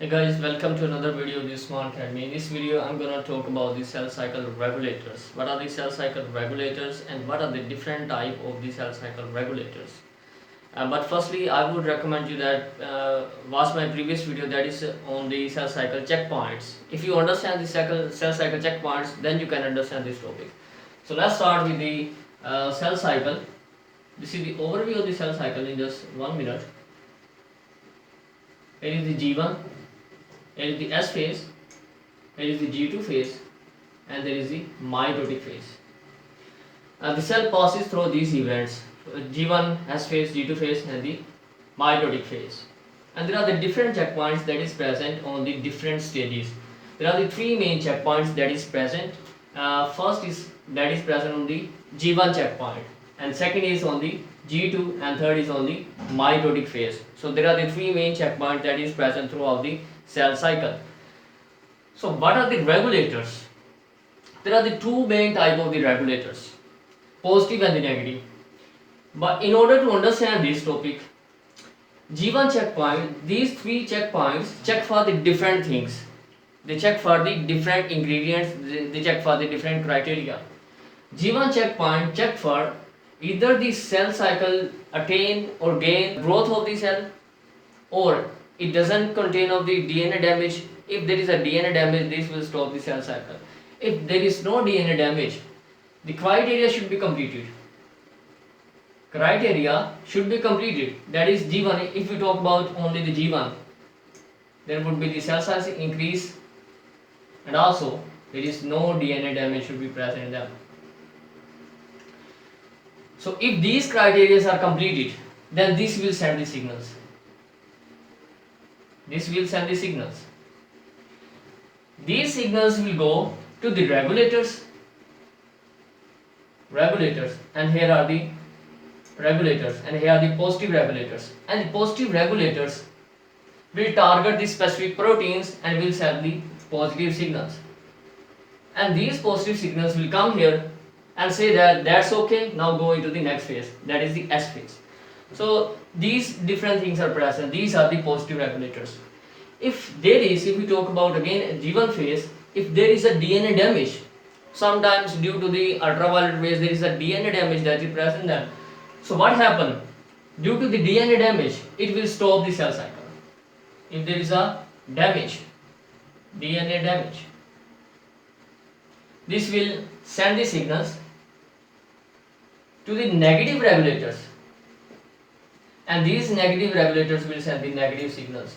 Hey guys, welcome to another video of the Smart Academy. In this video, I'm gonna talk about the cell cycle regulators. What are the cell cycle regulators and what are the different type of the cell cycle regulators? But firstly, I would recommend you that watch my previous video that is on the cell cycle checkpoints. If you understand the cell cycle checkpoints, then you can understand this topic. So let's start with the cell cycle. This is the overview of the cell cycle in just 1 minute. It is the G1. There is the S phase, there is the G2 phase, and there is the mitotic phase. The cell passes through these events: G1, S phase, G2 phase, and the mitotic phase. And there are the different checkpoints that is present on the different stages. There are the three main checkpoints that is present. First is that is present on the G1 checkpoint, and second is on the G2, and third is on the mitotic phase. So there are the three main checkpoints that is present throughout the cell cycle. So what are the regulators? There are the two main type of the regulators, positive and the negative. But in order to understand this topic, G1 checkpoint, these three checkpoints check for the different things. They check for the different ingredients, they check for the different criteria. G1 checkpoint check for either the cell cycle attain or gain growth of the cell, or it doesn't contain of the DNA damage. If there is a DNA damage, this will stop the cell cycle. If there is no DNA damage, the criteria should be completed. Criteria should be completed. That is G1. If we talk about only the G1, there would be the cell size increase, and also there is no DNA damage should be present in them. So if these criteria are completed, then this will send the signals. This will send the signals. These signals will go to the regulators, and here are the regulators, and here are the positive regulators. And the positive regulators will target the specific proteins and will send the positive signals. And these positive signals will come here and say that that's okay, now go into the next phase, that is the S phase. So these different things are present. These are the positive regulators. If we talk about again G1 phase, if there is a DNA damage, sometimes due to the ultraviolet rays there is a DNA damage that is present there. So what happen? Due to the DNA damage, it will stop the cell cycle. If there is a damage, DNA damage, this will send the signals to the negative regulators, and these negative regulators will send the negative signals,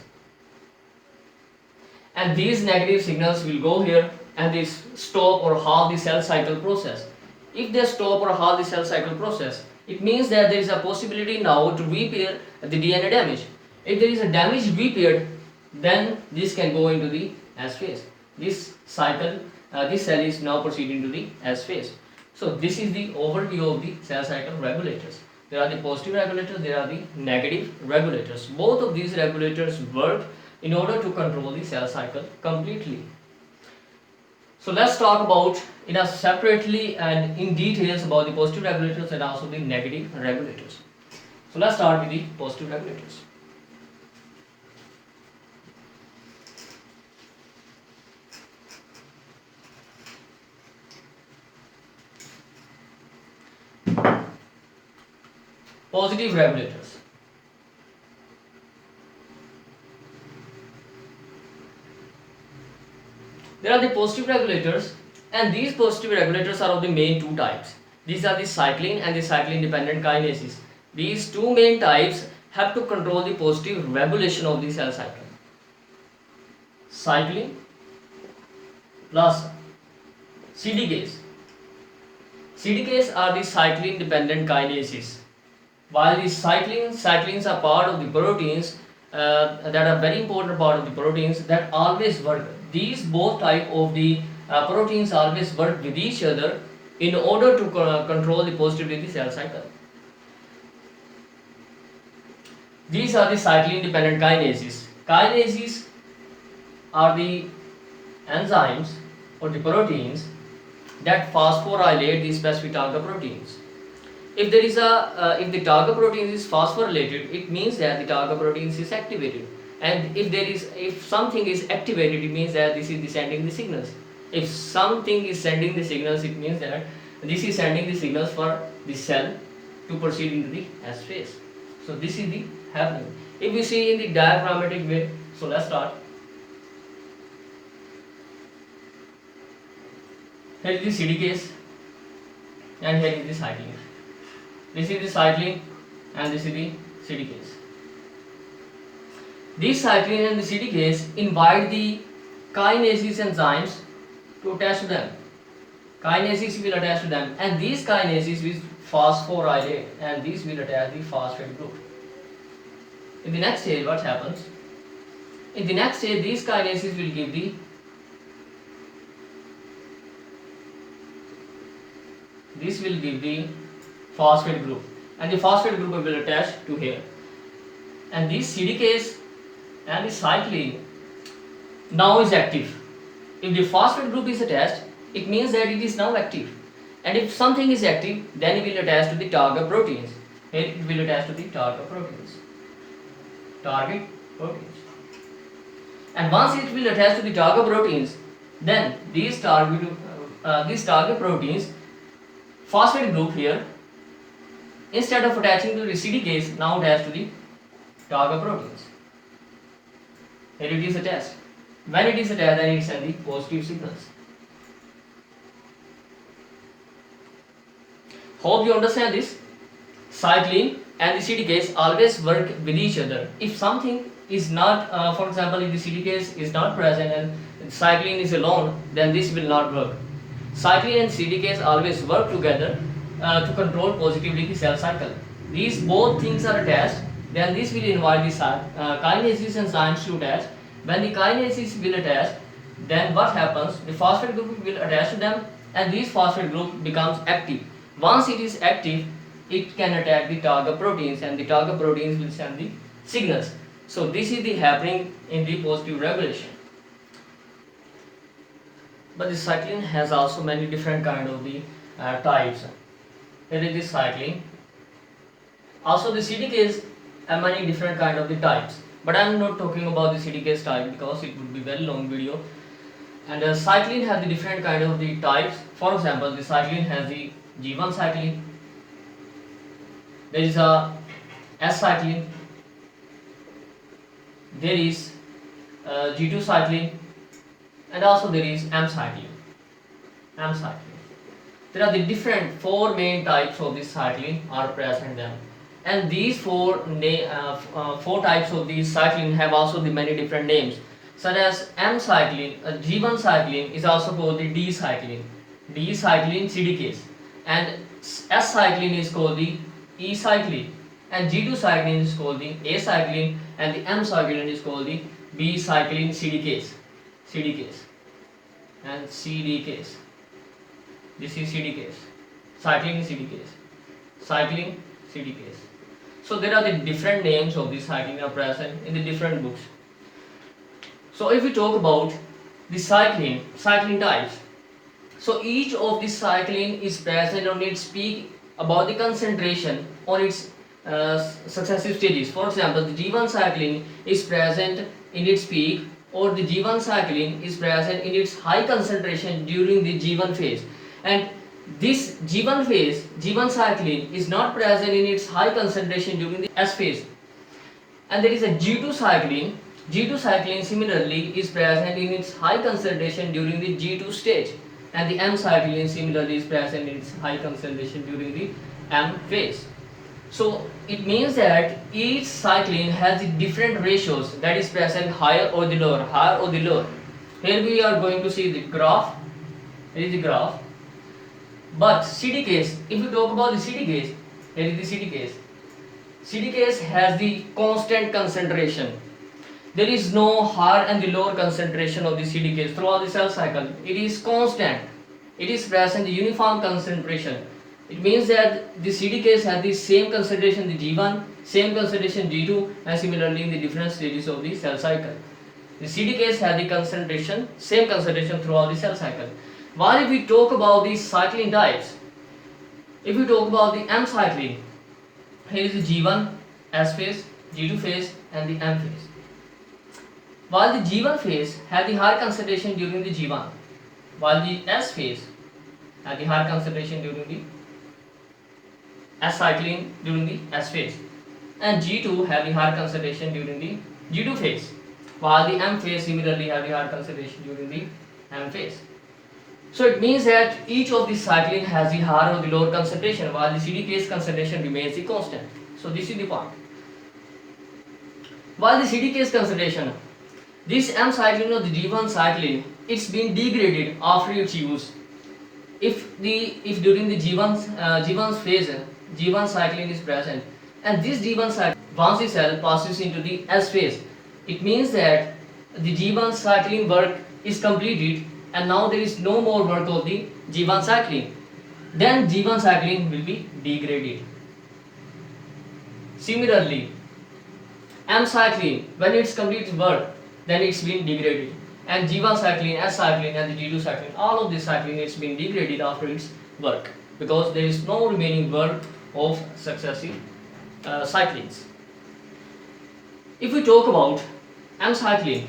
and these negative signals will go here and they stop or halt the cell cycle process. If they stop or halt the cell cycle process, it means that there is a possibility now to repair the DNA damage. If there is a damage repaired, then this can go into the S phase. This cycle, this cell is now proceeding to the S phase. So this is the overview of the cell cycle regulators. There are the positive regulators, there are the negative regulators. Both of these regulators work in order to control the cell cycle completely. So let's talk about in a separately and in details about the positive regulators and also the negative regulators. So let's start with the positive regulators. Positive regulators. There are the positive regulators, and these positive regulators are of the main two types. These are the cyclin and the cyclin dependent kinases. These two main types have to control the positive regulation of the cell cycle. Cyclin plus CDKs. CDKs are the cyclin dependent kinases. While the cyclins are part of the proteins that are very important part of the proteins that always work. These both type of the proteins always work with each other in order to control the positivity of the cell cycle. These are the cyclin dependent kinases. Kinases are the enzymes or the proteins that phosphorylate the specific target proteins. If the target protein is phosphorylated, it means that the target protein is activated, And if something is activated, it means that this is sending the signals. If something is sending the signals, it means that this is sending the signals for the cell to proceed into the S phase. So this is the happening. If we see in the diagrammatic way, so let's start. Here is the CD case and here is the cycling. This is the cycling and this is the CD case. This cycling and the CD case invite the kinases enzymes to attach to them. Kinases will attach to them, and these kinases will phosphorylate, and these will attach the phosphate group. In the next stage, what happens? In the next stage, these kinases will give the phosphate group, and the phosphate group will attach to here. And this CDKase and the cycline now is active. If the phosphate group is attached, it means that it is now active. And if something is active, then it will attach to the target proteins. Here it will attach to the target proteins. And once it will attach to the target proteins, then these target proteins, phosphate group here, instead of attaching to the CDKase, now attach to the target proteins. Here it is attached. When it is attached, then it sends the positive signals. Hope you understand this. Cycline and the CDKase always work with each other. If something is not, for example, if the CDKase is not present and cycline is alone, then this will not work. Cycline and CDKase always work together to control positively the cell cycle. These both things are attached, then this will invite the kinases enzymes to attach. When the kinases will attach, then what happens? The phosphate group will attach to them, and this phosphate group becomes active. Once it is active, it can attack the target proteins, and the target proteins will send the signals. So this is the happening in the positive regulation. But the cycline has also many different kind of the types. Here is the cycline. Also the CDKase have many different kind of the types. But I am not talking about the CDKase type because it would be very long video. And cycline has the different kind of the types. For example, the cycline has the G1 cycline. There is a S cycline. There is G2 cycline, and also there is M cycline. There are the different four main types of this cycline are present there, and these four types of these cycline have also the many different names, such as M cycline, G1 cycline is also called the D cycline CDKase, and S cycline is called the E cycline, and G2 cycline is called the A cycline, and the M cycline is called the B cycline CDKase and CDKase. This is CDKase. Cycline CDKase. So there are the different names of this cycline are present in the different books. So if we talk about the cycline types, so each of the cycline is present on its peak about the concentration on its successive stages. For example, the G1 cycline is present in its peak, or the G1 cycline is present in its high concentration during the G1 phase, and this G1 cycline is not present in its high concentration during the S phase. And there is a G2 cycline similarly is present in its high concentration during the G2 stage, and the M cycline similarly is present in its high concentration during the M phase. So it means that each cycline has the different ratios that is present higher or the lower. Here we are going to see the graph. Here is the graph. But CDKase, if we talk about the CDKase, here is the CDKase. CDKase has the constant concentration. There is no higher and the lower concentration of the CDKase throughout the cell cycle. It is constant. It is present the uniform concentration. It means that the CDKase has the same concentration the G1, same concentration G2, and similarly in the different stages of the cell cycle. The CDKase has the same concentration throughout the cell cycle. While if we talk about the cycline types, if we talk about the M cycline, here is the G1 S phase, G2 phase, and the M phase. while the G1 phase had the higher concentration during the G1, while the S phase had the higher concentration during the S cycling during the S phase, and G2 had the higher concentration during the G2 phase, while the M phase similarly had the higher concentration during the M phase. So it means that each of the cycling has the higher or the lower concentration, while the CDK's concentration remains the constant. So this is the point. While the CDK's concentration, this M cycling or the G1 cycling, it's been degraded after its use. If during the G1's phase, G1 cycling is present, and this G1 cycling, once the cell passes into the S phase, it means that the G1 cycling work is completed, and now there is no more work of the G1 cycling. Then G1 cycling will be degraded. Similarly, M cycling, when it's completed work, then it's been degraded. And G1 cycling, S cycling, and the G2 cycling, all of this cycling, it's been degraded after its work, because there is no remaining work of successive cyclings. If we talk about M cycling,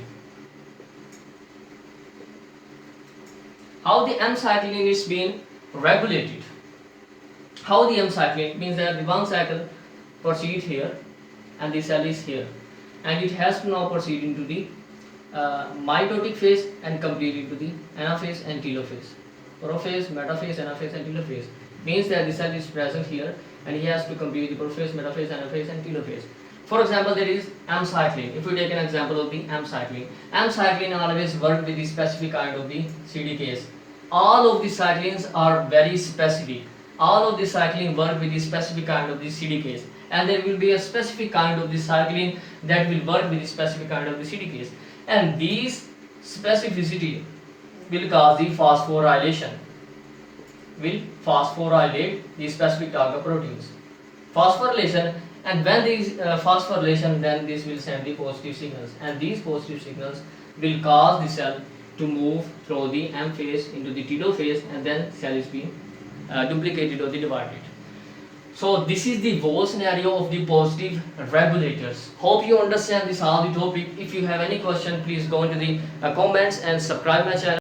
how the M cycling is being regulated. How the M cycling means that the one cycle proceeds here and the cell is here, and it has to now proceed into the mitotic phase and complete into the anaphase and telophase. Prophase, metaphase, anaphase and telophase means that the cell is present here and he has to complete the prophase, metaphase, anaphase and telophase. For example, there is M cycling. If we take an example of the M cycling always work with the specific kind of the CDKs. All of the cyclings are very specific. All of the cycling work with the specific kind of the CDKs, and there will be a specific kind of the cycling that will work with the specific kind of the CDKs, and these specificity will cause the phosphorylation, will phosphorylate the specific target proteins. Phosphorylation, and when these phosphorylation, then this will send the positive signals, and these positive signals will cause the cell to move through the M phase into the telophase, and then cell is being duplicated or divided. So this is the whole scenario of the positive regulators. Hope you understand this all the topic. If you have any question, please go into the comments and subscribe my channel.